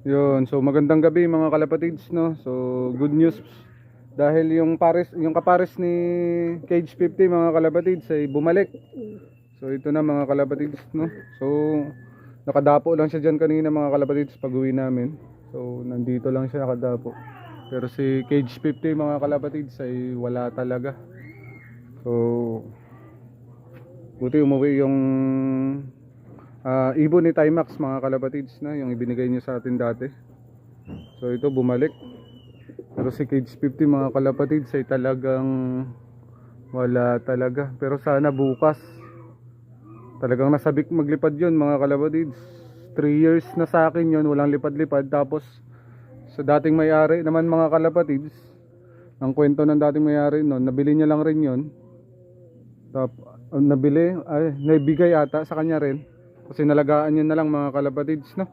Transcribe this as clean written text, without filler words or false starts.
Yun, so magandang gabi mga kalapatids, no. So good news dahil yung kapares ni Cage 50 mga kalapatids ay bumalik. So ito na mga kalapatids, no. So nakadapo lang siya diyan kanina mga kalapatids pag-uwi namin. So nandito lang siya nakadapo. Pero si Cage 50 mga kalapatids ay wala talaga. So buti umuwi yung ibon ni Timax mga kalapatids na yung ibinigay niya sa atin dati. So ito bumalik. Pero si Cage 50 mga kalapatids ay talagang wala talaga. Pero sana bukas. Talagang nasabik maglipad yun mga kalapatids. 3 years na sa akin yun, walang lipad-lipad. Tapos sa dating may-ari naman mga kalapatids, ang kwento ng dating may-ari noon, nabili niya lang rin yun. Nabili, ay naibigay ata sa kanya rin. Kasi nalagaan niya na lang mga kalapatids, no.